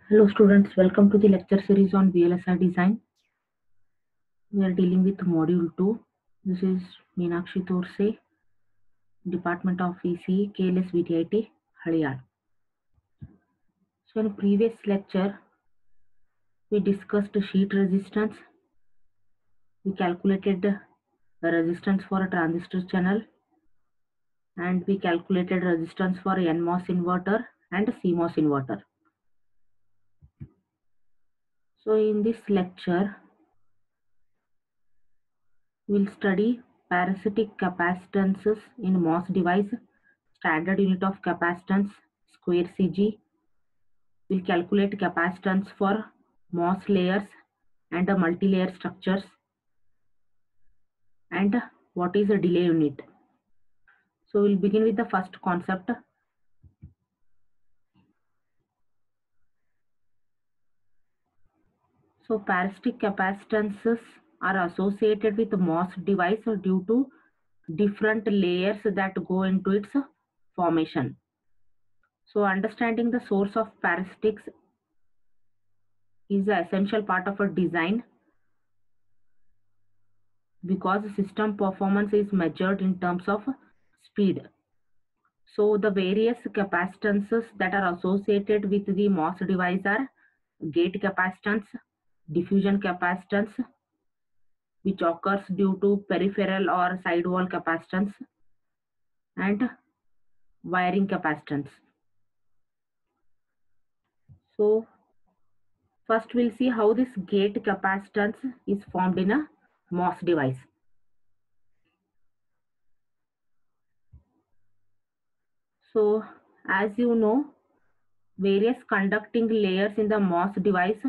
Hello students, welcome to the lecture series on VLSI design. We are dealing with module 2. This is Meenakshi Thorse, Department of ECE, KLS VTIT, Haliyad. So in previous lecture, we discussed sheet resistance. We calculated the resistance for a transistor channel and we calculated resistance for NMOS inverter and CMOS inverter. So in this lecture, we'll study parasitic capacitances in MOS device, standard unit of capacitance, square CG. We'll calculate capacitance for MOS layers and the multi-layer structures and what is a delay unit. So we'll begin with the first concept. So parasitic capacitances are associated with MOS device due to different layers that go into its formation. So understanding the source of parasitics is an essential part of a design because system performance is measured in terms of speed. So the various capacitances that are associated with the MOS device are gate capacitance, diffusion capacitance, which occurs due to peripheral or sidewall capacitance, and wiring capacitance. So first we'll see how this gate capacitance is formed in a MOS device. So as you know, various conducting layers in the MOS device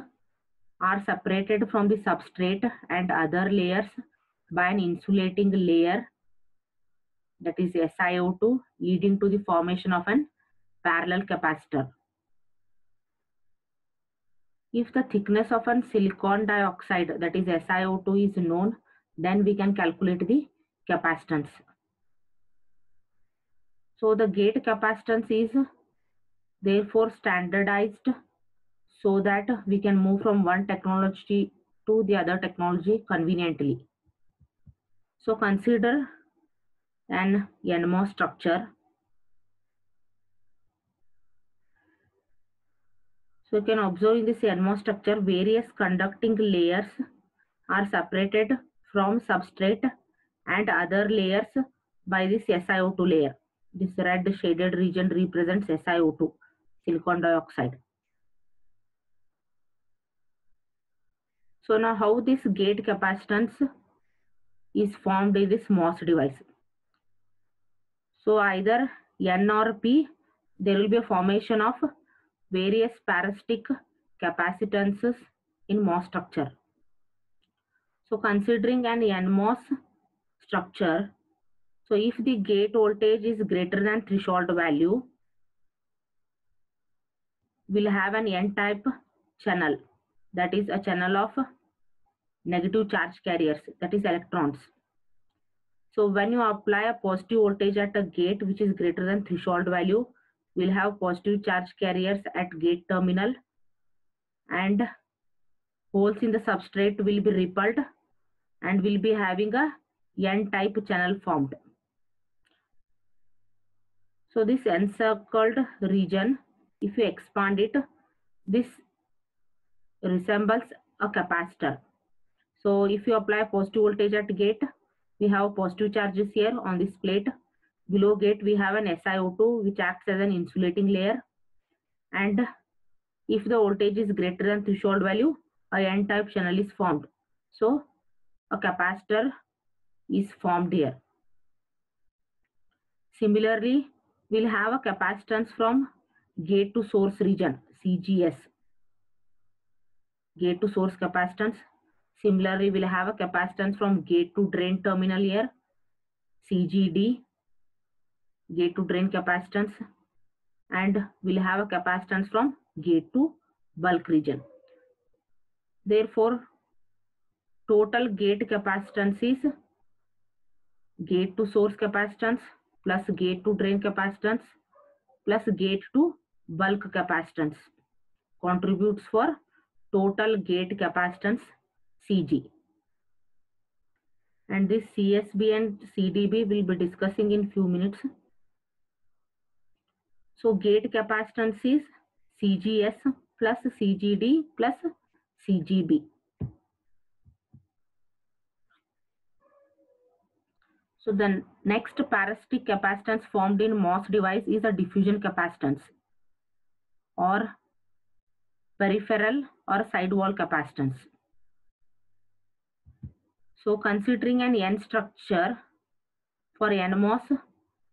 are separated from the substrate and other layers by an insulating layer, that is SiO2, leading to the formation of an parallel capacitor. If the thickness of an silicon dioxide, that is SiO2, is known, then we can calculate the capacitance. So the gate capacitance is therefore standardized so that we can move from one technology to the other technology conveniently. So consider an NMOS structure. So you can observe in this NMOS structure, various conducting layers are separated from substrate and other layers by this SiO2 layer. This red shaded region represents SiO2, silicon dioxide. So now how this gate capacitance is formed in this MOS device. So either N or P, there will be a formation of various parasitic capacitances in MOS structure. So considering an NMOS structure, so if the gate voltage is greater than threshold value, we'll have an N-type channel, that is a channel of negative charge carriers, that is electrons. So when you apply a positive voltage at a gate which is greater than threshold value, we'll have positive charge carriers at gate terminal and holes in the substrate will be repelled and will be having a N-type channel formed. So this encircled region, if you expand it, this resembles a capacitor. So if you apply positive voltage at gate, we have positive charges here on this plate. Below gate we have an SiO2 which acts as an insulating layer, and if the voltage is greater than threshold value, a N-type channel is formed. So a capacitor is formed here. Similarly, we'll have a capacitance from gate to source region, CGS, gate to source capacitance. Similarly, we'll have a capacitance from gate to drain terminal here, CGD, gate to drain capacitance, and we'll have a capacitance from gate to bulk region. Therefore, total gate capacitance is gate to source capacitance plus gate to drain capacitance plus gate to bulk capacitance. contributes for total gate capacitance Cg. And this CSB and CDB will be discussing in few minutes. So gate capacitance is CGS plus CGD plus CGB. So the next parasitic capacitance formed in MOS device is a diffusion capacitance or peripheral or sidewall capacitance. So considering an N structure, for NMOS,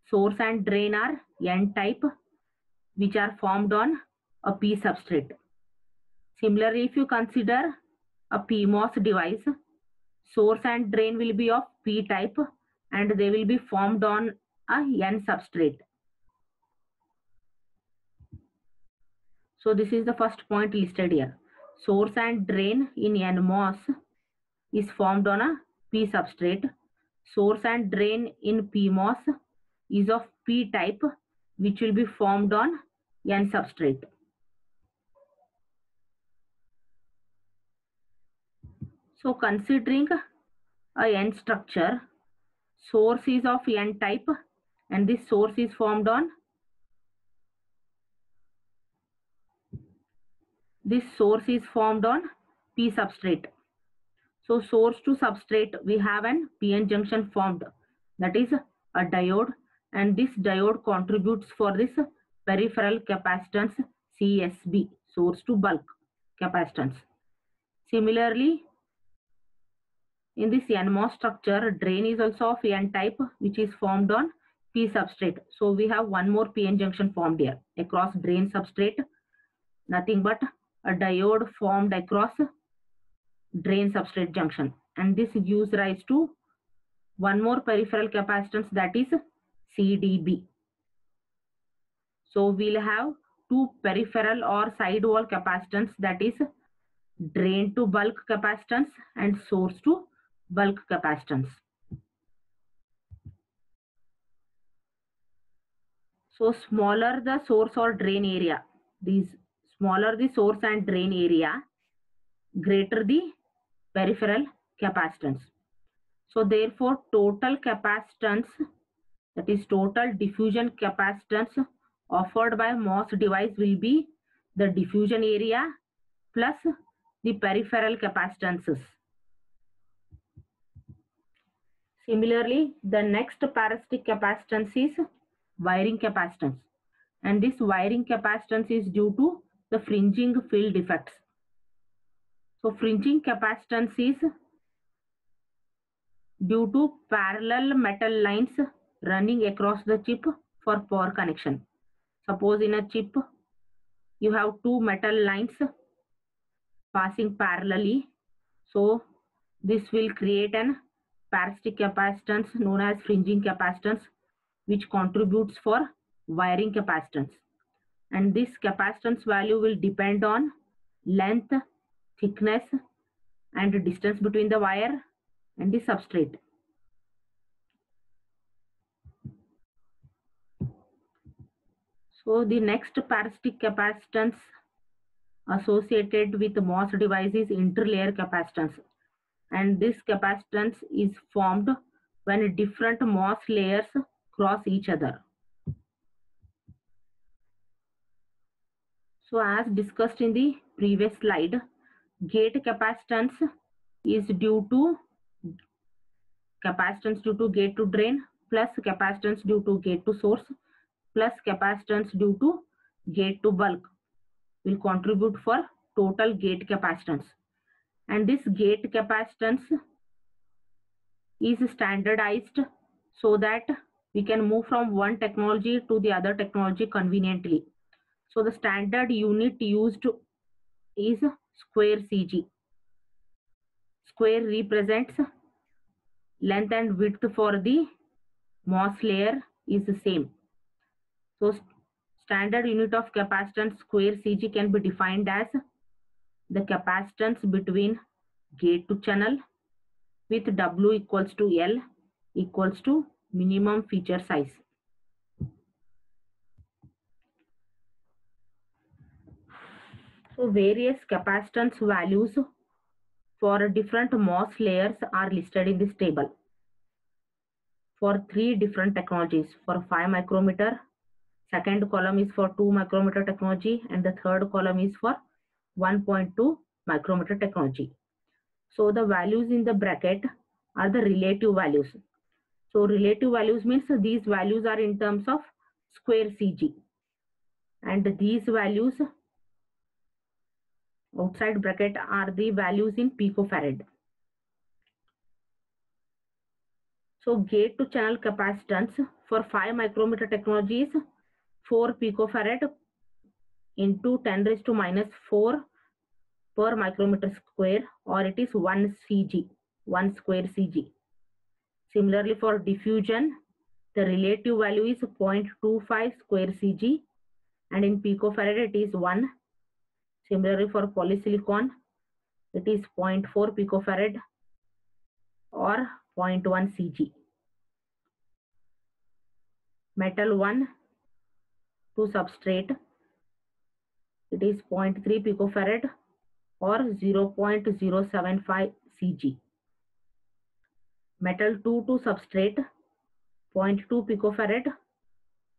source and drain are N-type, which are formed on a P substrate. Similarly, if you consider a PMOS device, source and drain will be of P-type and they will be formed on a N substrate. So this is the first point listed here. Source and drain in NMOS is formed on a P substrate. Source and drain in PMOS is of P-type, which will be formed on N substrate. So considering a N structure, source is of N-type and this source is formed on P substrate. So source to substrate, we have an PN junction formed, that is a diode, and this diode contributes for this peripheral capacitance CSB, source to bulk capacitance. Similarly, in this NMOS structure, drain is also of N-type, which is formed on P substrate. So we have one more PN junction formed here across drain substrate, nothing but a diode formed across drain substrate junction, and this gives rise to one more peripheral capacitance, that is CDB. So we'll have two peripheral or sidewall capacitance, that is drain to bulk capacitance and source to bulk capacitance. So smaller the source or drain area, smaller the source and drain area, greater the peripheral capacitance. So therefore total capacitance, that is total diffusion capacitance offered by MOS device, will be the diffusion area plus the peripheral capacitances. Similarly, the next parasitic capacitance is wiring capacitance, and this wiring capacitance is due to the fringing field defects. So fringing capacitance is due to parallel metal lines running across the chip for power connection. Suppose in a chip you have two metal lines passing parallelly, so this will create an parasitic capacitance known as fringing capacitance, which contributes for wiring capacitance, and this capacitance value will depend on length, thickness and distance between the wire and the substrate. So the next parasitic capacitance associated with MOS device is interlayer capacitance, and this capacitance is formed when different MOS layers cross each other. So as discussed in the previous slide, gate capacitance is due to gate to drain plus capacitance due to gate to source plus capacitance due to gate to bulk will contribute for total gate capacitance, and this gate capacitance is standardized so that we can move from one technology to the other technology conveniently. So the standard unit used is square CG. Square represents length and width for the MOS layer is the same. So standard unit of capacitance square CG can be defined as the capacitance between gate to channel with W equals to L equals to minimum feature size. So So various capacitance values for different MOS layers are listed in this table for 3 different technologies. For 5 micrometer, second column is for 2 micrometer technology, and the third column is for 1.2 micrometer technology. So the values in the bracket are the relative values. So relative values means these values are in terms of square CG, and these values outside bracket are the values in picofarad. So gate to channel capacitance for 5 micrometer technology is 4 picofarad into 10 raised to minus 4 per micrometer square, or it is 1 CG, 1 square CG. Similarly, for diffusion, the relative value is 0.25 square CG, and in picofarad it is 1. Similarly, for polysilicon, it is 0.4 picofarad or 0.1 CG. Metal 1 to substrate, it is 0.3 picofarad or 0.075 CG. Metal 2 to substrate, 0.2 picofarad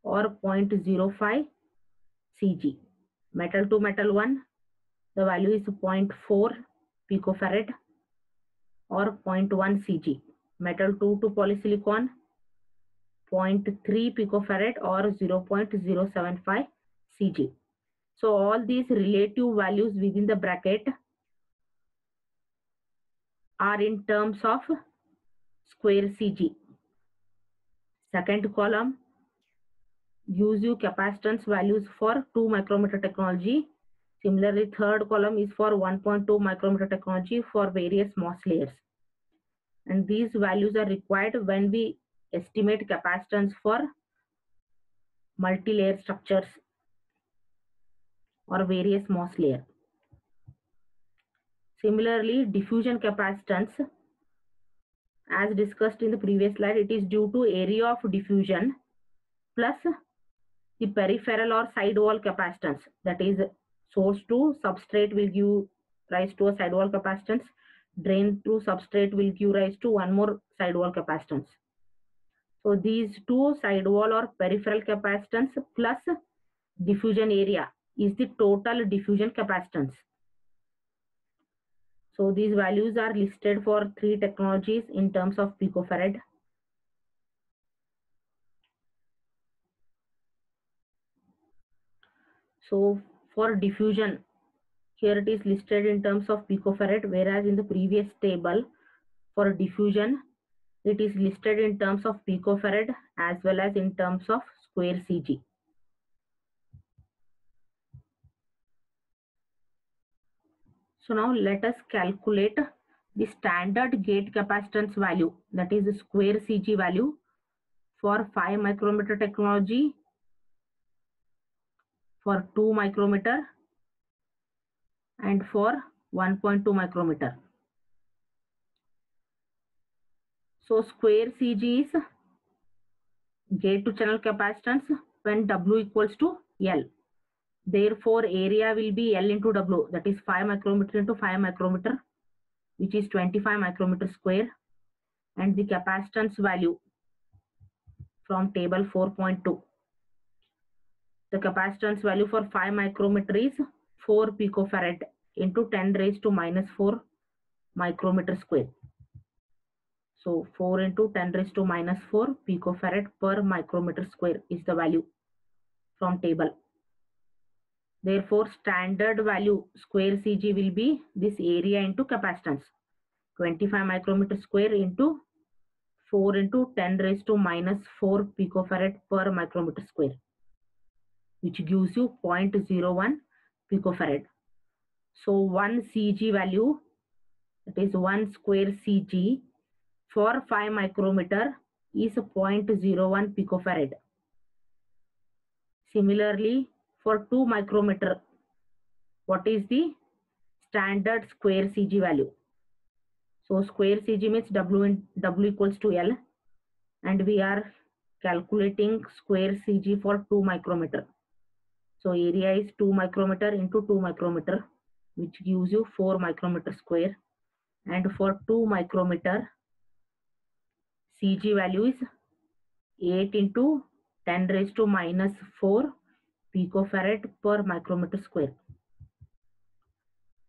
or 0.05 CG. Metal to metal 1, the value is 0.4 picofarad or 0.1 CG. Metal 2 to polysilicon, 0.3 picofarad or 0.075 CG. So all these relative values within the bracket are in terms of square CG. Second column gives you capacitance values for 2 micrometer technology. Similarly, third column is for 1.2 micrometer technology for various MOS layers. And these values are required when we estimate capacitance for multi-layer structures or various MOS layer. Similarly, diffusion capacitance, as discussed in the previous slide, it is due to area of diffusion plus the peripheral or sidewall capacitance, that is source to substrate will give rise to a sidewall capacitance, drain to substrate will give rise to one more sidewall capacitance. So these two, sidewall or peripheral capacitance plus diffusion area, is the total diffusion capacitance. So these values are listed for 3 technologies in terms of picofarad. So for diffusion, here it is listed in terms of picofarad, whereas in the previous table for diffusion it is listed in terms of picofarad as well as in terms of square CG. So now let us calculate the standard gate capacitance value, that is the square CG value for 5 micrometer technology, for 2 micrometer and for 1.2 micrometer. So square CG is gate to channel capacitance when W equals to L. Therefore, area will be L into W, that is 5 micrometer into 5 micrometer, which is 25 micrometer square, and the capacitance value from table 4.2. The capacitance value for 5 micrometer is 4 picofarad into 10 raised to minus 4 micrometer square. So 4 into 10 raised to minus 4 picofarad per micrometer square is the value from table. Therefore, standard value square CG will be this area into capacitance, 25 micrometer square into 4 into 10 raised to minus 4 picofarad per micrometer square, which gives you 0.01 picofarad. So 1 CG value, that is 1 square CG for 5 micrometer is 0.01 picofarad. Similarly, for 2 micrometer, what is the standard square CG value? So square CG means W equals to L, and we are calculating square CG for 2 micrometer. So area is 2 micrometer into 2 micrometer, which gives you 4 micrometer square. And for 2 micrometer, Cg value is 8 into 10 raised to minus 4 picofarad per micrometer square.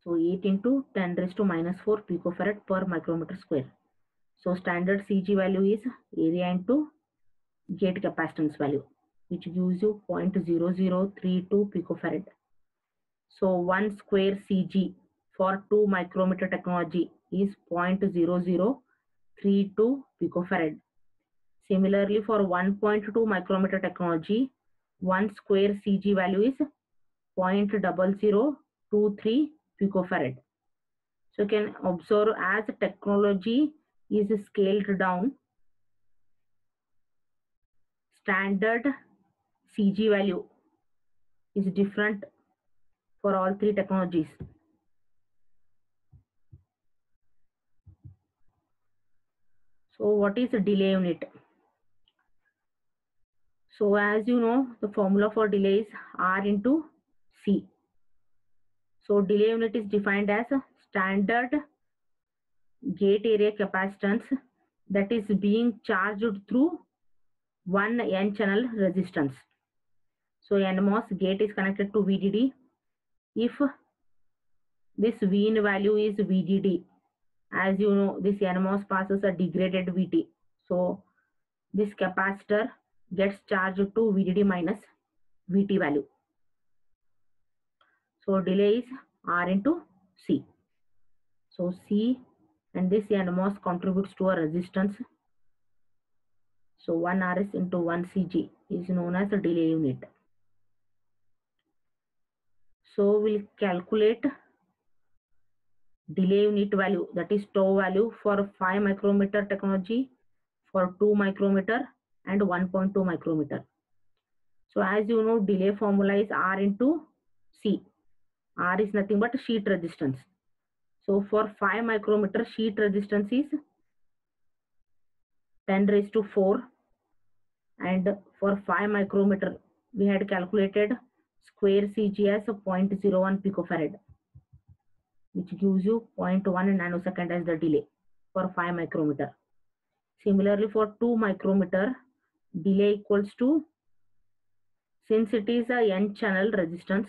So 8 into 10 raised to minus 4 picofarad per micrometer square. So standard Cg value is area into gate capacitance value, which gives you 0.0032 picofarad. So 1 square Cg for 2 micrometer technology is 0.0032 picofarad. Similarly, for 1.2 micrometer technology, 1 square Cg value is 0.0023 picofarad. So you can observe as technology is scaled down, standard Cg value is different for all three technologies. So what is a delay unit? So as you know, the formula for delay is R into C. So delay unit is defined as a standard gate area capacitance that is being charged through one N channel resistance. So NMOS gate is connected to VDD. If this Vin value is VDD, as you know, this NMOS passes a degraded VT. So this capacitor gets charged to VDD minus VT value. So delay is R into C. So C and this NMOS contributes to a resistance. So 1 RS into 1 CG is known as a delay unit. So we'll calculate delay unit value, that is tau value, for 5 micrometer technology, for 2 micrometer and 1.2 micrometer. So as you know, delay formula is R into C. R is nothing but sheet resistance. So for 5 micrometer, sheet resistance is 10 raised to 4, and for 5 micrometer we had calculated square Cg as 0.01 picofarad, which gives you 0.1 nanosecond as the delay for 5 micrometer. Similarly, for 2 micrometer, delay equals to, since it is a N channel resistance,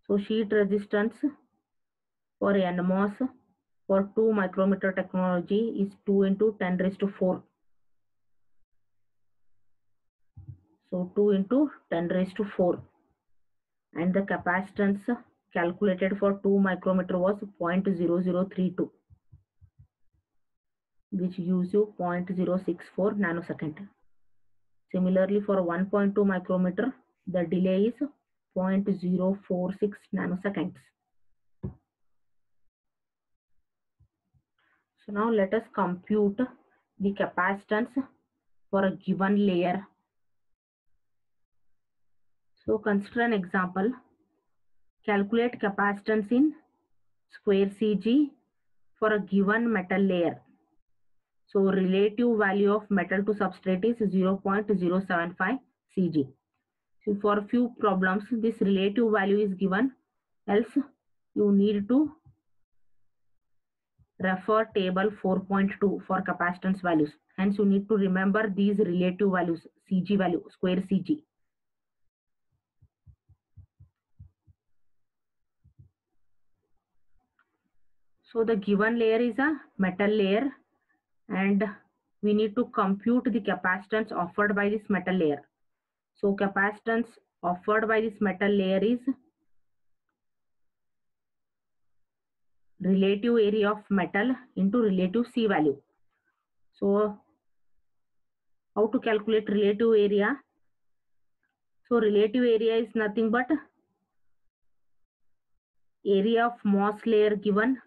so sheet resistance for NMOS for 2 micrometer technology is 2 into 10 raised to 4. So 2 into 10 raised to 4. And the capacitance calculated for 2 micrometer was 0.0032, which gives you 0.064 nanosecond. Similarly, for 1.2 micrometer, the delay is 0.046 nanoseconds. So now let us compute the capacitance for a given layer. So consider an example. Calculate capacitance in square Cg for a given metal layer. So relative value of metal to substrate is 0.075 Cg. So for a few problems, this relative value is given, else you need to refer table 4.2 for capacitance values. Hence you need to remember these relative values, Cg value, square Cg. So the given layer is a metal layer and we need to compute the capacitance offered by this metal layer. So capacitance offered by this metal layer is relative area of metal into relative C value. So how to calculate relative area? So relative area is nothing but area of MOS layer given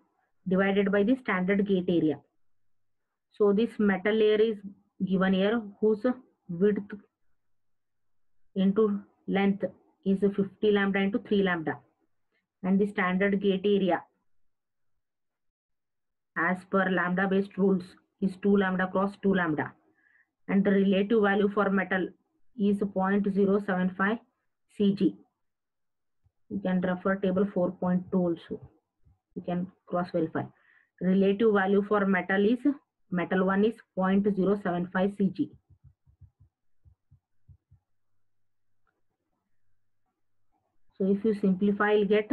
divided by the standard gate area. So this metal layer is given here, whose width into length is 50 lambda into 3 lambda, and the standard gate area as per lambda based rules is 2 lambda cross 2 lambda, and the relative value for metal is 0.075 Cg. You can refer table 4.2 also. You can cross verify. Relative value for metal 1 is 0.075 Cg. So if you simplify, you'll get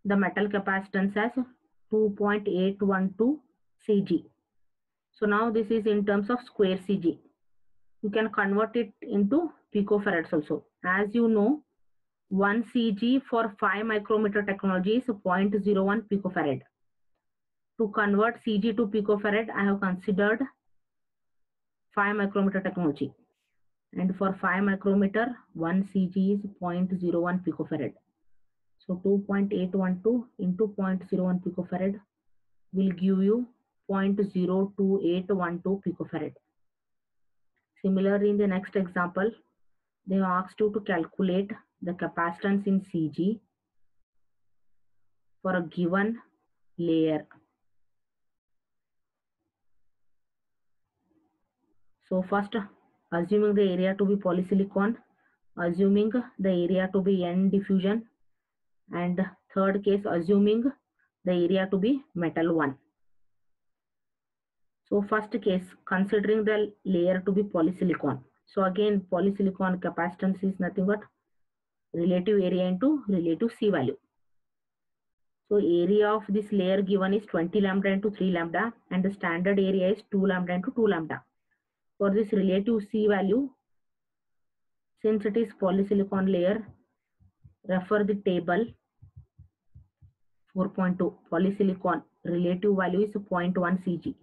the metal capacitance as 2.812 Cg. So now this is in terms of square Cg. You can convert it into picofarads also. As you know, 1 Cg for 5 micrometer technology is 0.01 picofarad. To convert Cg to picofarad, I have considered 5 micrometer technology. And for 5 micrometer, 1 Cg is 0.01 picofarad. So 2.812 into 0.01 picofarad will give you 0.02812 picofarad. Similarly, in the next example, they asked you to calculate the capacitance in Cg for a given layer. So first, assuming the area to be polysilicon, assuming the area to be N diffusion, and third case, assuming the area to be metal 1. So first case, considering the layer to be polysilicon. So again, polysilicon capacitance is nothing but relative area into relative C value. So area of this layer given is 20 lambda into 3 lambda, and the standard area is 2 lambda into 2 lambda. For this relative C value, since it is polysilicon layer, refer the table 4.2. Polysilicon relative value is 0.1 Cg.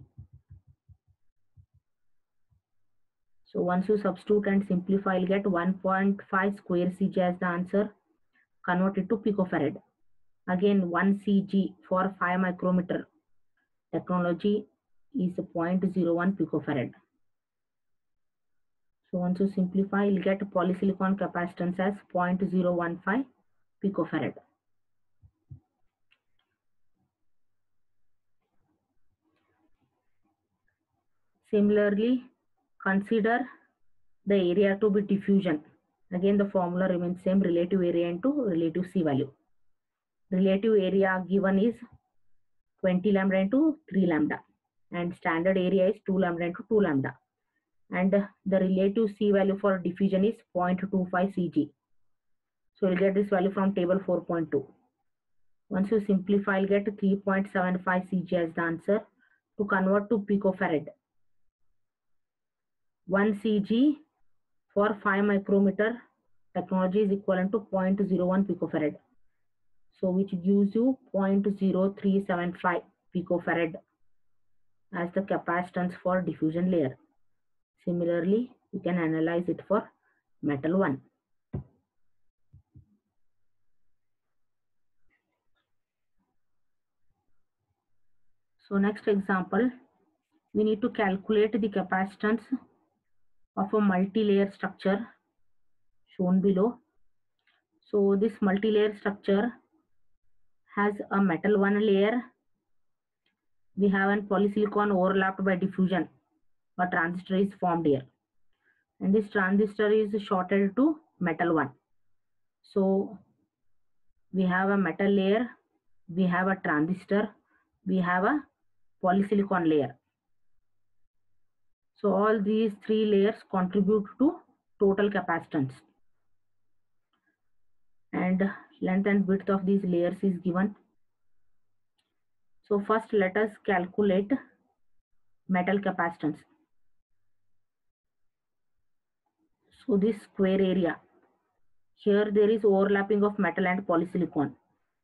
So once you substitute and simplify, you'll get 1.5 square Cg as the answer. Convert it to picofarad. Again, 1 Cg for 5 micrometer technology is 0.01 picofarad. So once you simplify, you'll get polysilicon capacitance as 0.015 picofarad. Similarly, consider the area to be diffusion. Again, the formula remains same, relative area into relative C value. Relative area given is 20 lambda into 3 lambda, and standard area is 2 lambda into 2 lambda, and the relative C value for diffusion is 0.25 Cg. So you'll get this value from table 4.2. Once you simplify, you'll get 3.75 Cg as the answer. To convert to picofarad, 1 Cg for 5 micrometer technology is equivalent to 0.01 picofarad. So which gives you 0.0375 picofarad as the capacitance for diffusion layer. Similarly, you can analyze it for metal 1. So next example, we need to calculate the capacitance of a multi-layer structure shown below. So this multi-layer structure has a metal 1 layer. We have a polysilicon overlapped by diffusion. A transistor is formed here, and this transistor is shorted to metal 1. So we have a metal layer, we have a transistor, we have a polysilicon layer. So all these three layers contribute to total capacitance, and length and width of these layers is given. So first let us calculate metal capacitance. So this square area, here there is overlapping of metal and polysilicon.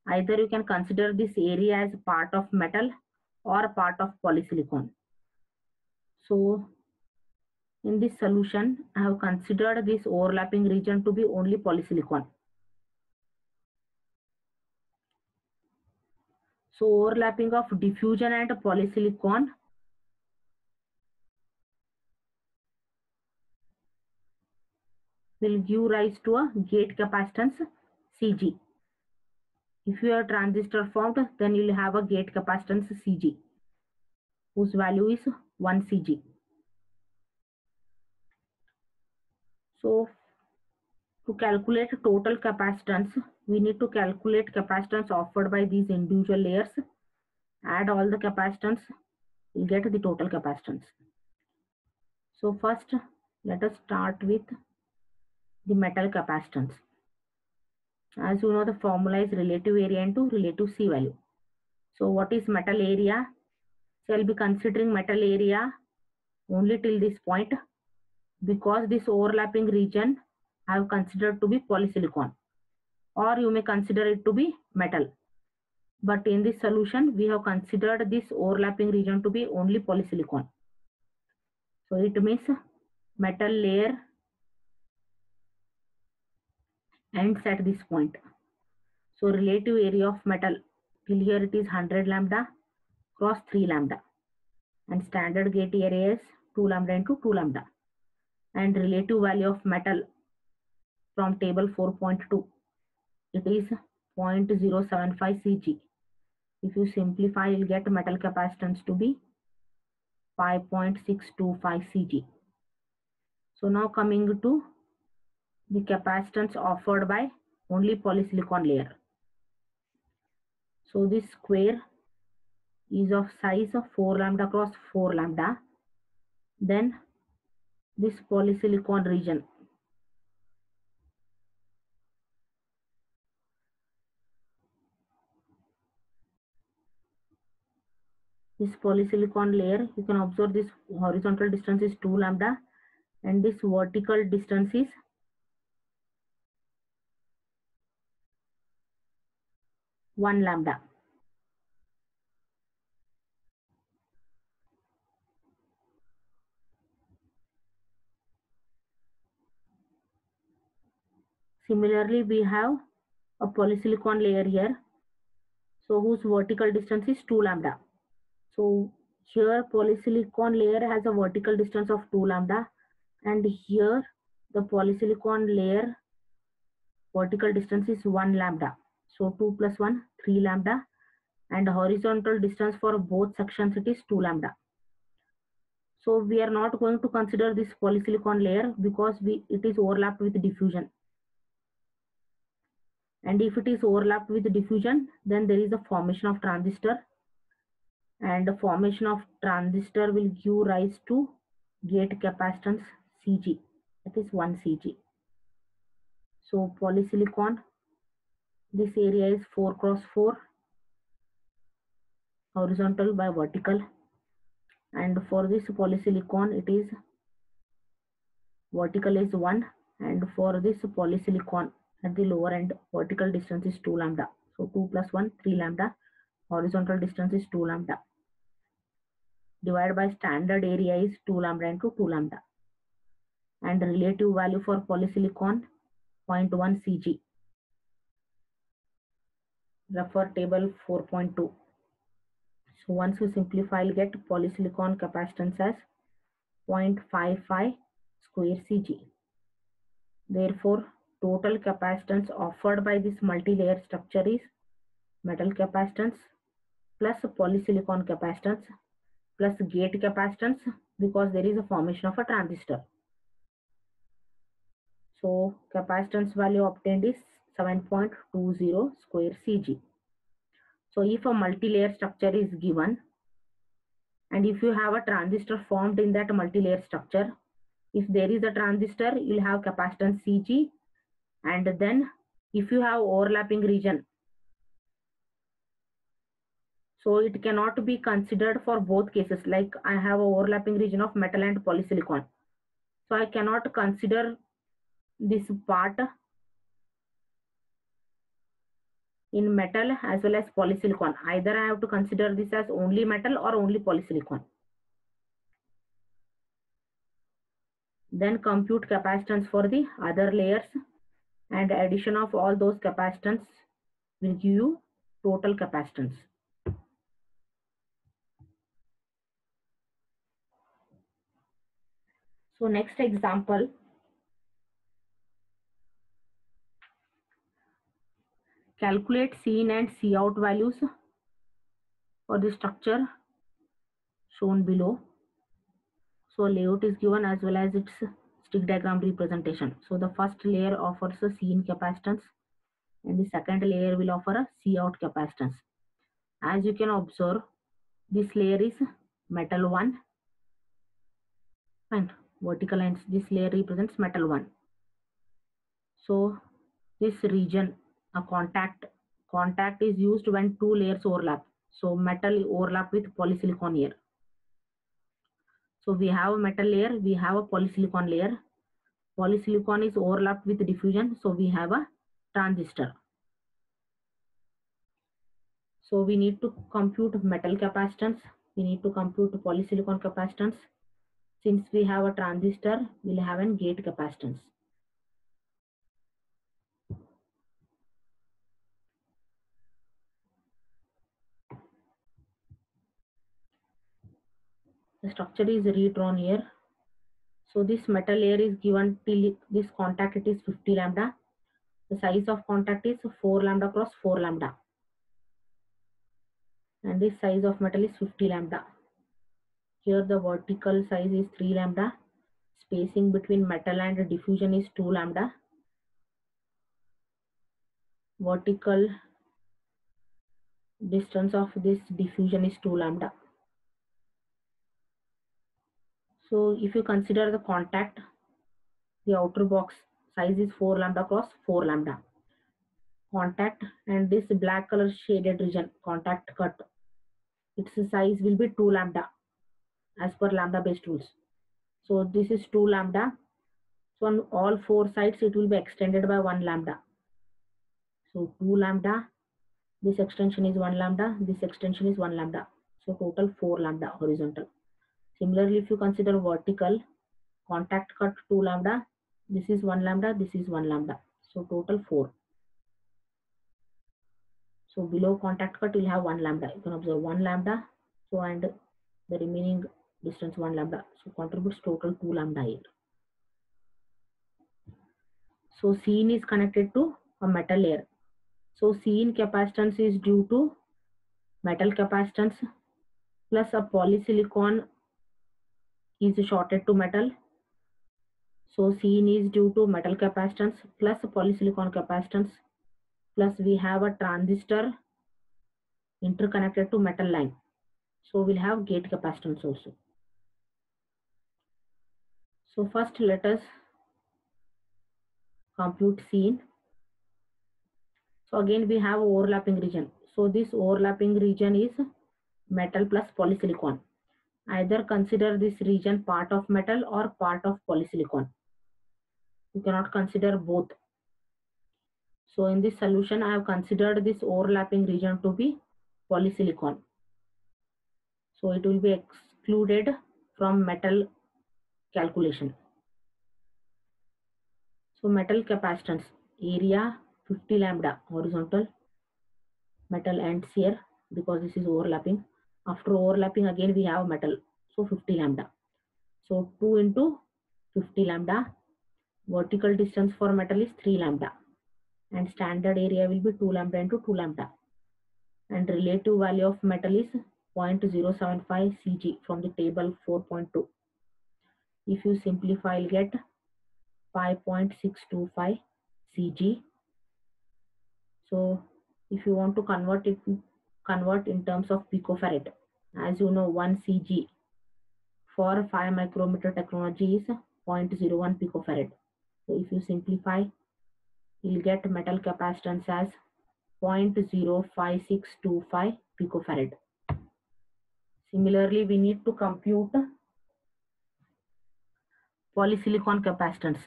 Either you can consider this area as part of metal or part of polysilicon. So in this solution, I have considered this overlapping region to be only polysilicon. So overlapping of diffusion and polysilicon will give rise to a gate capacitance Cg. If your transistor formed, then you will have a gate capacitance Cg, whose value is 1 Cg. So To calculate total capacitance, we need to calculate capacitance offered by these individual layers. Add all the capacitance, we'll get the total capacitance. So first, let us start with the metal capacitance. As you know, the formula is relative area into relative C value. So what is metal area? So I'll be considering metal area only till this point, because this overlapping region I have considered to be polysilicon, or you may consider it to be metal. But in this solution, we have considered this overlapping region to be only polysilicon. So it means metal layer ends at this point. So relative area of metal, till here it is 100 lambda cross 3 lambda. And standard gate area is 2 lambda into 2 lambda. And relative value of metal from table 4.2, it is 0.075 Cg. If you simplify, you'll get metal capacitance to be 5.625 Cg. So now coming to the capacitance offered by only polysilicon layer. So this square is of size of 4 lambda cross 4 lambda. Then this polysilicon region, this polysilicon layer, you can observe this horizontal distance is 2 lambda and this vertical distance is 1 lambda. Similarly, we have a polysilicon layer here, so whose vertical distance is 2 lambda. So here polysilicon layer has a vertical distance of 2 lambda, and here the polysilicon layer vertical distance is 1 lambda. So 2 plus 1, 3 lambda, and horizontal distance for both sections it is 2 lambda. So we are not going to consider this polysilicon layer because it is overlapped with diffusion. And if it is overlapped with diffusion, then there is a formation of transistor, and the formation of transistor will give rise to gate capacitance Cg, that is 1 Cg. So polysilicon, this area is 4 cross 4 horizontal by vertical, and for this polysilicon it is vertical is 1, and for this polysilicon at the lower end vertical distance is 2 lambda. So 2 plus 1, 3 lambda, horizontal distance is 2 lambda, divided by standard area is 2 lambda into 2 lambda, and relative value for polysilicon 0.1 Cg. Refer table 4.2. So once we simplify, we'll get polysilicon capacitance as 0.55 square Cg. Therefore, total capacitance offered by this multi-layer structure is metal capacitance plus polysilicon capacitance plus gate capacitance, because there is a formation of a transistor. So capacitance value obtained is 7.20 square Cg. So if a multi-layer structure is given, and if you have a transistor formed in that multi-layer structure, if there is a transistor, you'll have capacitance Cg, and then if you have overlapping region, so it cannot be considered for both cases. Like I have a overlapping region of metal and polysilicon, so I cannot consider this part in metal as well as polysilicon. Either I have to consider this as only metal or only polysilicon. Then compute capacitance for the other layers, and addition of all those capacitance will give you total capacitance. So next example, calculate C in and C out values for the structure shown below. So layout is given as well as its stick diagram representation. So the first layer offers a C in capacitance and the second layer will offer a C out capacitance. As you can observe, this layer is metal 1 and vertical lines. This layer represents metal 1. So this region, a contact is used when two layers overlap. So metal overlap with polysilicon here. So we have a metal layer, we have a polysilicon layer. Polysilicon is overlapped with diffusion, so we have a transistor. So we need to compute metal capacitance, we need to compute polysilicon capacitance. Since we have a transistor, we'll have a gate capacitance. The structure is redrawn here. So this metal layer is given till this contact, it is 50 lambda. The size of contact is 4 lambda cross 4 lambda. And this size of metal is 50 lambda. Here the vertical size is 3 lambda. Spacing between metal and diffusion is 2 lambda. Vertical distance of this diffusion is 2 lambda. So if you consider the contact, the outer box size is 4 lambda cross 4 lambda. Contact and this black color shaded region, contact cut, its size will be 2 lambda as per lambda based rules. So this is 2 lambda. So on all four sides it will be extended by 1 lambda. So 2 lambda, this extension is 1 lambda, this extension is 1 lambda. So total 4 lambda horizontal. Similarly, if you consider vertical, contact cut 2 lambda, this is 1 lambda, this is 1 lambda. So total 4. So below contact cut, we'll have 1 lambda. You can observe 1 lambda. So and the remaining distance 1 lambda. So contributes total 2 lambda here. So C is connected to a metal layer. So C in capacitance is due to metal capacitance plus a polysilicon is shorted to metal. So C is due to metal capacitance plus polysilicon capacitance plus we have a transistor interconnected to metal line. So we'll have gate capacitance also. So first let us compute C. So again we have overlapping region. So this overlapping region is metal plus polysilicon. Either consider this region part of metal or part of polysilicon. You cannot consider both. So in this solution I have considered this overlapping region to be polysilicon. So it will be excluded from metal calculation. So metal capacitance, area 50 lambda horizontal, metal ends here because this is overlapping. After overlapping again we have metal, so 50 lambda. So 2 into 50 lambda, vertical distance for metal is 3 lambda and standard area will be 2 lambda into 2 lambda. And relative value of metal is 0.075 Cg from the table 4.2. If you simplify, you'll get 5.625 Cg. So if you want to convert in terms of picofarad, as you know 1 Cg for 5 micrometer technology is 0.01 picofarad. So if you simplify, you'll get metal capacitance as 0.05625 picofarad. Similarly, we need to compute polysilicon capacitance.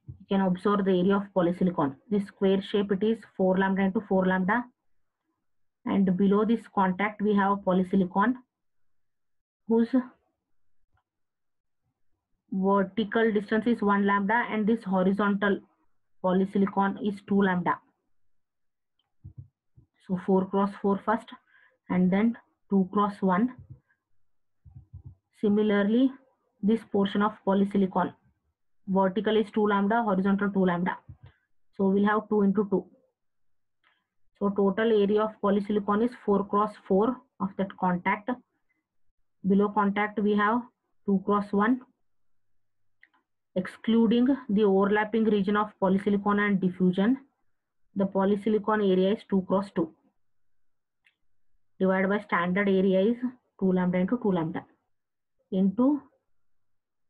You can observe the area of polysilicon. This square shape, it is 4 lambda into 4 lambda. And below this contact, we have polysilicon whose vertical distance is 1 lambda and this horizontal polysilicon is 2 lambda. So 4 cross 4 first and then 2 cross 1. Similarly, this portion of polysilicon, vertical is 2 lambda, horizontal 2 lambda. So we'll have 2 into 2. So total area of polysilicon is 4 cross 4 of that contact. Below contact we have 2 cross 1. Excluding the overlapping region of polysilicon and diffusion, the polysilicon area is 2 cross 2. Divided by standard area is 2 lambda into 2 lambda into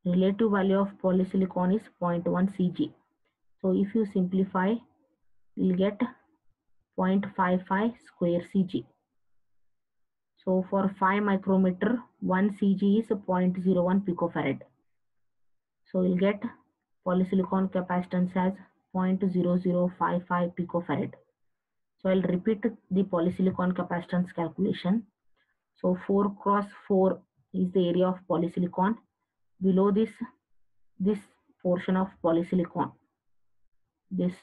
relative value of polysilicon is 0.1 Cg. So if you simplify, you'll get 0.55 square Cg. So for 5 micrometer, 1 Cg is 0.01 picofarad. So we'll get polysilicon capacitance as 0.0055 picofarad. So I'll repeat the polysilicon capacitance calculation. So 4 cross 4 is the area of polysilicon. Below this portion of polysilicon, this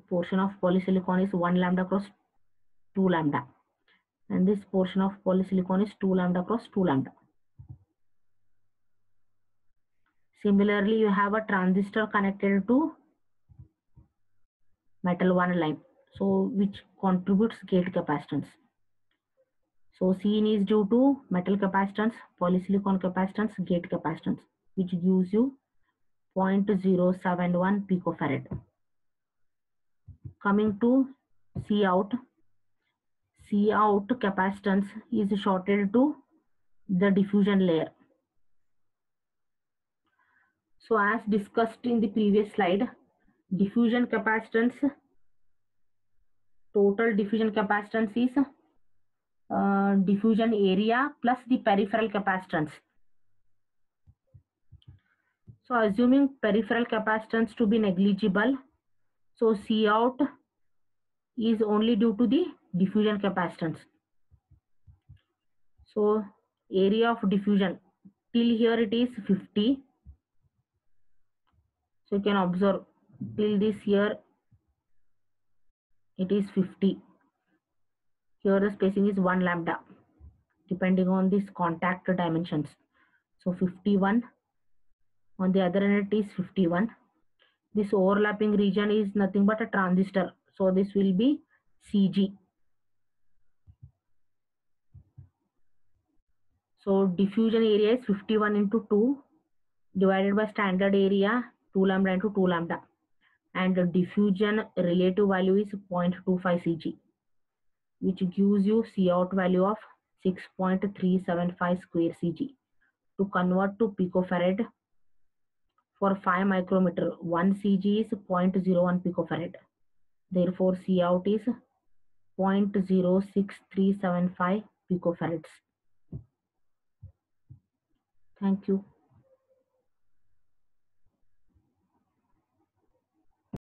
portion of polysilicon is 1 lambda cross 2 lambda, and this portion of polysilicon is 2 lambda cross 2 lambda. Similarly, you have a transistor connected to metal 1 line, so which contributes gate capacitance. So Cin is due to metal capacitance, polysilicon capacitance, gate capacitance, which gives you 0.071 picofarad. Coming to Cout capacitance is shorted to the diffusion layer. So as discussed in the previous slide, diffusion capacitance, total diffusion capacitance is diffusion area plus the peripheral capacitance. So assuming peripheral capacitance to be negligible, so Cout is only due to the diffusion capacitance. So area of diffusion, till here it is 50. So you can observe till this here it is 50. Here the spacing is 1 lambda depending on this contact dimensions. So 51, on the other end it is 51. This overlapping region is nothing but a transistor, so this will be Cg. So diffusion area is 51 into 2 divided by standard area 2 lambda into 2 lambda, and the diffusion relative value is 0.25 Cg, which gives you Cout value of 6.375 square Cg. To convert to picofarad, for 5 micrometer, 1 Cg is 0.01 picofarad. Therefore, Cout is 0.06375 picofarads. Thank you.